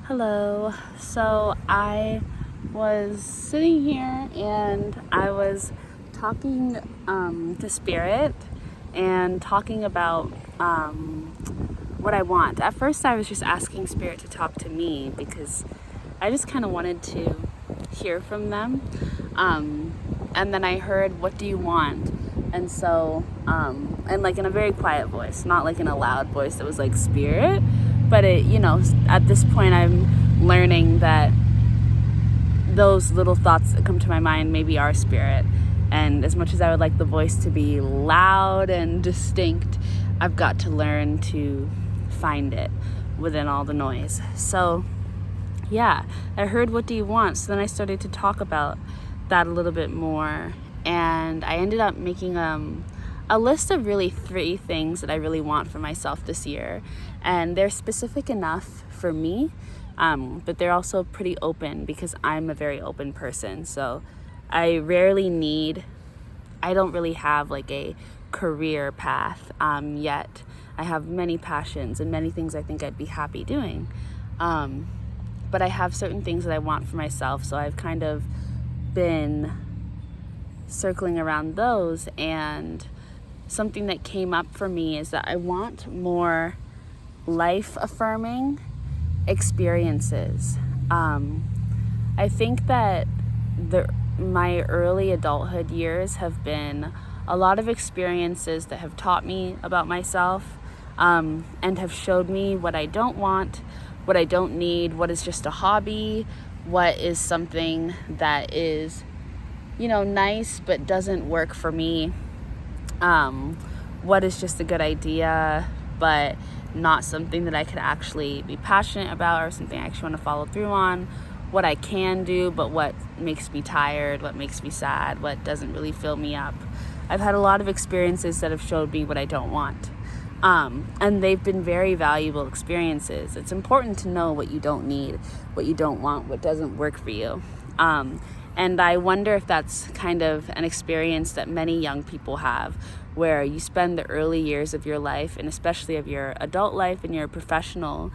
Hello. So I was sitting here and I was talking to Spirit and talking about what I want. At first, I was just asking Spirit to talk to me because I just kind of wanted to hear from them. And then I heard, "What do you want?" And so, and like in a very quiet voice, not like in a loud voice that was like Spirit, but at this point, I'm learning that those little thoughts that come to my mind maybe are Spirit. And as much as I would like the voice to be loud and distinct, I've got to learn to find it within all the noise. So, yeah, I heard, "What do you want?" So then I started to talk about that a little bit more. And I ended up making a list of really 3 things that I really want for myself this year. And they're specific enough for me, but they're also pretty open because I'm a very open person. So I don't really have like a career path yet. I have many passions and many things I think I'd be happy doing. But I have certain things that I want for myself. So I've kind of been circling around those, and something that came up for me is that I want more life affirming experiences. I think that my early adulthood years have been a lot of experiences that have taught me about myself, and have showed me what I don't want, what I don't need, what is just a hobby, what is something that is nice but doesn't work for me, what is just a good idea but not something that I could actually be passionate about or something I actually want to follow through on, what I can do but what makes me tired, what makes me sad, what doesn't really fill me up. I've had a lot of experiences that have showed me what I don't want, and they've been very valuable experiences. It's important to know what you don't need, what you don't want, what doesn't work for you. And I wonder if that's kind of an experience that many young people have, where you spend the early years of your life, and especially of your adult life and your professional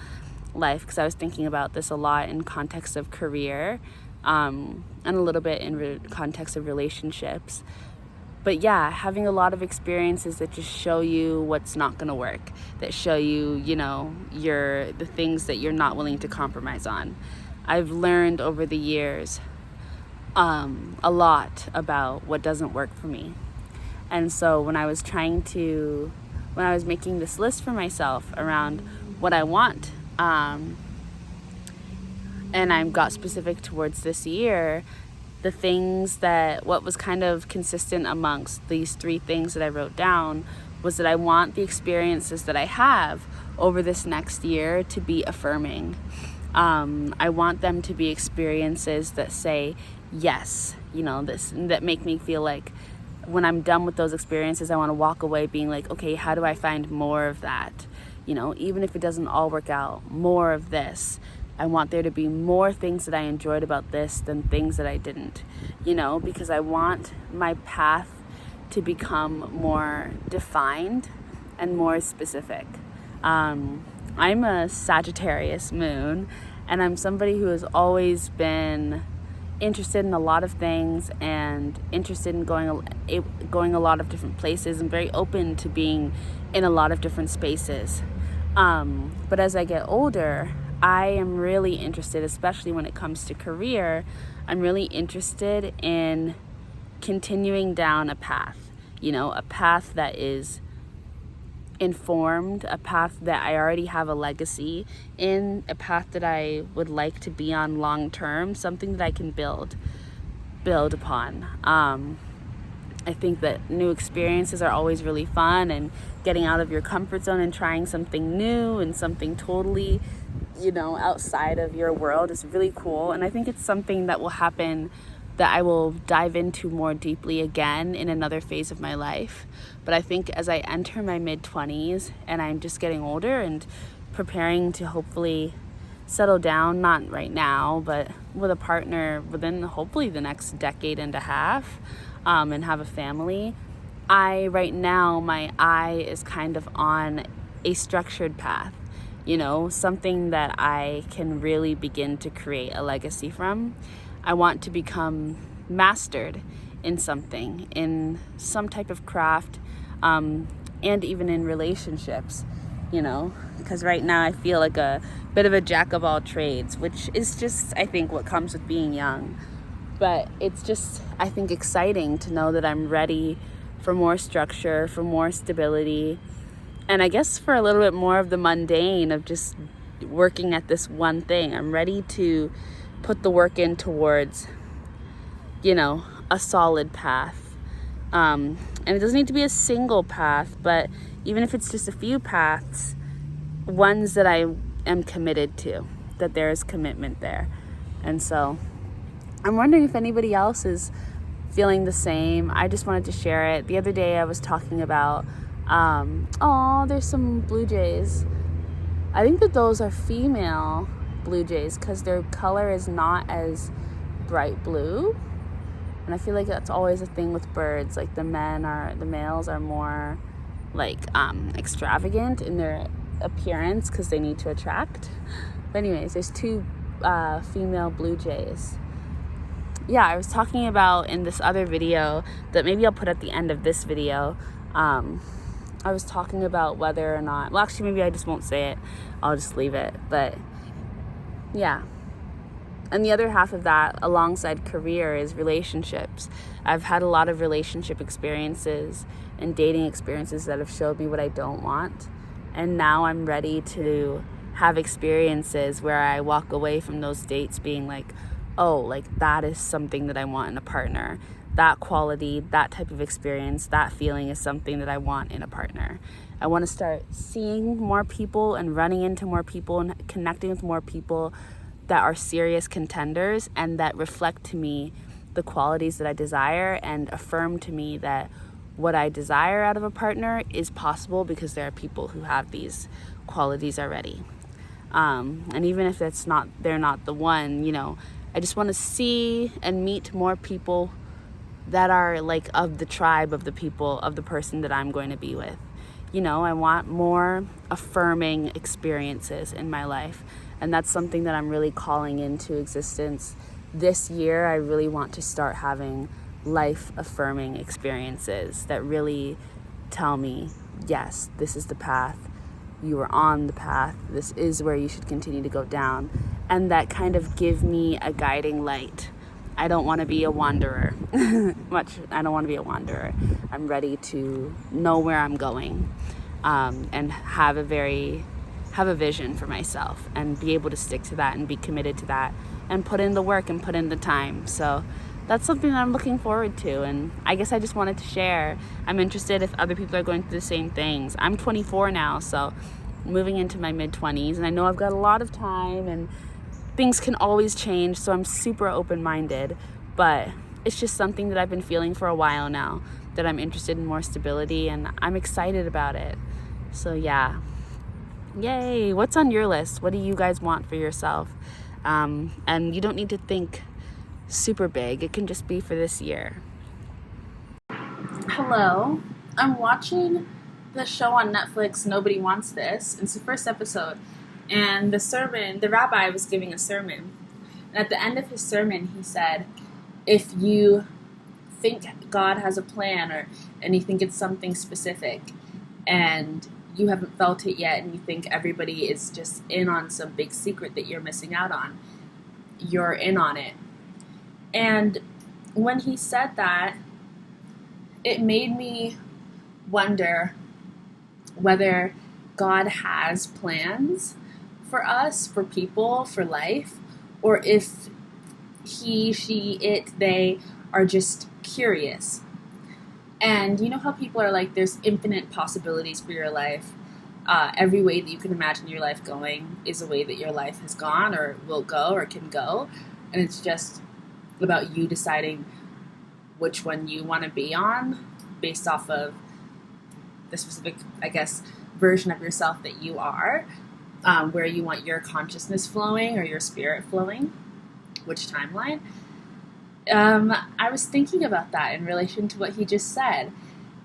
life, because I was thinking about this a lot in context of career, and a little bit in context of relationships. But yeah, having a lot of experiences that just show you what's not going to work, that show you, the things that you're not willing to compromise on. I've learned over the years a lot about what doesn't work for me. And so when I was making this list for myself around what I want, and I got specific towards this year, what was kind of consistent amongst these 3 things that I wrote down was that I want the experiences that I have over this next year to be affirming. I want them to be experiences that say yes, that make me feel like when I'm done with those experiences, I want to walk away being like, okay, how do I find more of that? Even if it doesn't all work out, more of this. I want there to be more things that I enjoyed about this than things that I didn't, because I want my path to become more defined and more specific. I'm a Sagittarius moon, and I'm somebody who has always been interested in a lot of things and interested in going a lot of different places and very open to being in a lot of different spaces. But as I get older, I am really interested, especially when it comes to career, I'm really interested in continuing down a path, a path that is informed, a path that I already have a legacy in, a path that I would like to be on long term, something that I can build upon. I think that new experiences are always really fun, and getting out of your comfort zone and trying something new and something totally, outside of your world is really cool. And I think it's something that will happen, that I will dive into more deeply again in another phase of my life. But I think as I enter my mid-20s and I'm just getting older and preparing to hopefully settle down, not right now, but with a partner within hopefully the next decade and a half, and have a family, right now my eye is kind of on a structured path. something that I can really begin to create a legacy from. I want to become mastered in something, in some type of craft, and even in relationships, because right now I feel like a bit of a jack of all trades, which is just, I think, what comes with being young. But it's just, I think, exciting to know that I'm ready for more structure, for more stability, and I guess for a little bit more of the mundane of just working at this one thing. I'm ready to put the work in towards, a solid path. And it doesn't need to be a single path, but even if it's just a few paths, ones that I am committed to, that there is commitment there. And so I'm wondering if anybody else is feeling the same. I just wanted to share it. The other day I was talking about, there's some blue jays. I think that those are female blue jays because their color is not as bright blue. And I feel like that's always a thing with birds. Like the males are more like extravagant in their appearance because they need to attract. But anyways, there's two female blue jays. Yeah, I was talking about in this other video that maybe I'll put at the end of this video. I was talking about whether or not, well, actually, maybe I just won't say it. I'll just leave it. But yeah. And the other half of that, alongside career, is relationships. I've had a lot of relationship experiences and dating experiences that have showed me what I don't want. And now I'm ready to have experiences where I walk away from those dates being like, oh, like that is something that I want in a partner. That quality, that type of experience, that feeling is something that I want in a partner. I want to start seeing more people and running into more people and connecting with more people that are serious contenders and that reflect to me the qualities that I desire and affirm to me that what I desire out of a partner is possible because there are people who have these qualities already. And even if they're not the one, I just want to see and meet more people that are like of the tribe of the people, of the person that I'm going to be with. I want more affirming experiences in my life. And that's something that I'm really calling into existence. This year, I really want to start having life-affirming experiences that really tell me, yes, this is the path. You are on the path. This is where you should continue to go down. And that kind of give me a guiding light. I don't want to be a wanderer. I don't want to be a wanderer. I'm ready to know where I'm going, and have a vision for myself and be able to stick to that and be committed to that and put in the work and put in the time. So that's something that I'm looking forward to. And I guess I just wanted to share. I'm interested if other people are going through the same things. I'm 24 now, so moving into my mid-20s, and I know I've got a lot of time and things can always change, so I'm super open-minded, but it's just something that I've been feeling for a while now, that I'm interested in more stability, and I'm excited about it. So yeah, yay. What's on your list? What do you guys want for yourself? And you don't need to think super big. It can just be for this year. Hello. I'm watching the show on Netflix, Nobody Wants This. It's the first episode. And the rabbi was giving a sermon. And at the end of his sermon, he said, if you think God has a plan and you think it's something specific and you haven't felt it yet and you think everybody is just in on some big secret that you're missing out on, you're in on it. And when he said that, it made me wonder whether God has plans for us, for people, for life, or if he, she, it, they are just curious. And you know how people are like, there's infinite possibilities for your life. Every way that you can imagine your life going is a way that your life has gone or will go or can go. And it's just about you deciding which one you want to be on based off of the specific, I guess, version of yourself that you are. Where you want your consciousness flowing or your spirit flowing, which timeline. I was thinking about that in relation to what he just said.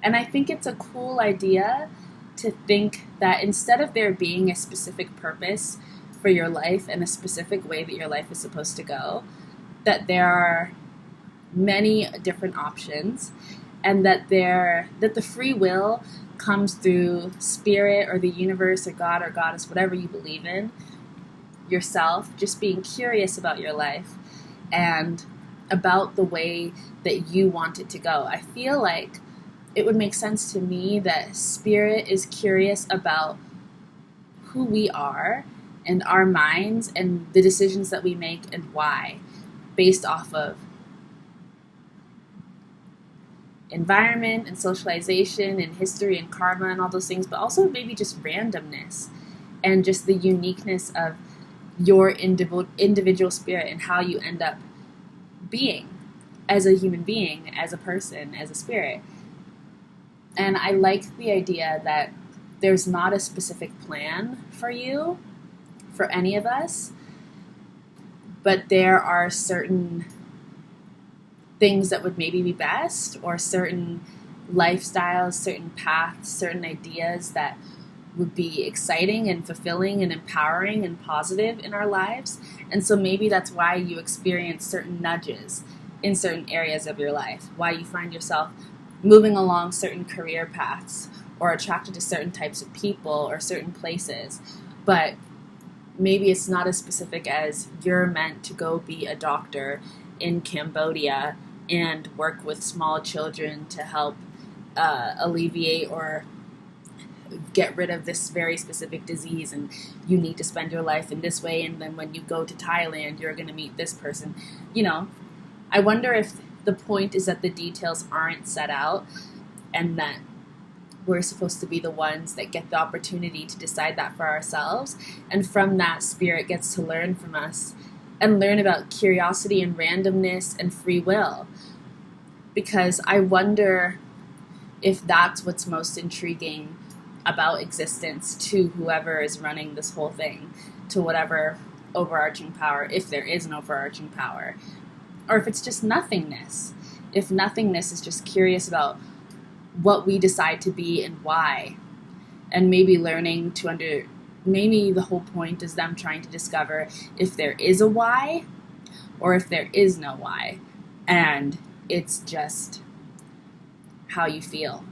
And I think it's a cool idea to think that instead of there being a specific purpose for your life and a specific way that your life is supposed to go, that there are many different options, and that the free will comes through spirit or the universe or God or goddess, whatever you believe in, yourself, just being curious about your life and about the way that you want it to go. I feel like it would make sense to me that spirit is curious about who we are and our minds and the decisions that we make and why, based off of environment and socialization and history and karma and all those things, but also maybe just randomness and just the uniqueness of your individual spirit and how you end up being as a human being, as a person, as a spirit. And I like the idea that there's not a specific plan for you, for any of us, but there are certain things that would maybe be best, or certain lifestyles, certain paths, certain ideas that would be exciting and fulfilling and empowering and positive in our lives. And so maybe that's why you experience certain nudges in certain areas of your life, why you find yourself moving along certain career paths or attracted to certain types of people or certain places. But maybe it's not as specific as you're meant to go be a doctor in Cambodia and work with small children to help alleviate or get rid of this very specific disease, and you need to spend your life in this way, and then when you go to Thailand, you're going to meet this person. I wonder if the point is that the details aren't set out and that we're supposed to be the ones that get the opportunity to decide that for ourselves, and from that, spirit gets to learn from us and learn about curiosity and randomness and free will. Because I wonder if that's what's most intriguing about existence to whoever is running this whole thing, to whatever overarching power, if there is an overarching power, or if it's just nothingness. If nothingness is just curious about what we decide to be and why, and maybe learning to maybe the whole point is them trying to discover if there is a why or if there is no why, and it's just how you feel.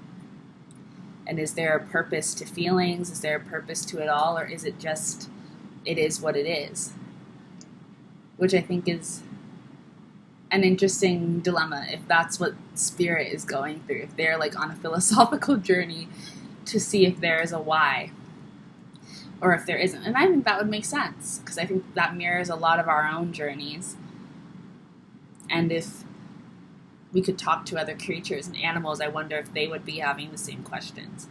And is there a purpose to feelings? Is there a purpose to it all? Or is it just, it is what it is? Which I think is an interesting dilemma, if that's what spirit is going through. If they're like on a philosophical journey to see if there is a why or if there isn't. And I think that would make sense, because I think that mirrors a lot of our own journeys. And if we could talk to other creatures and animals, I wonder if they would be having the same questions.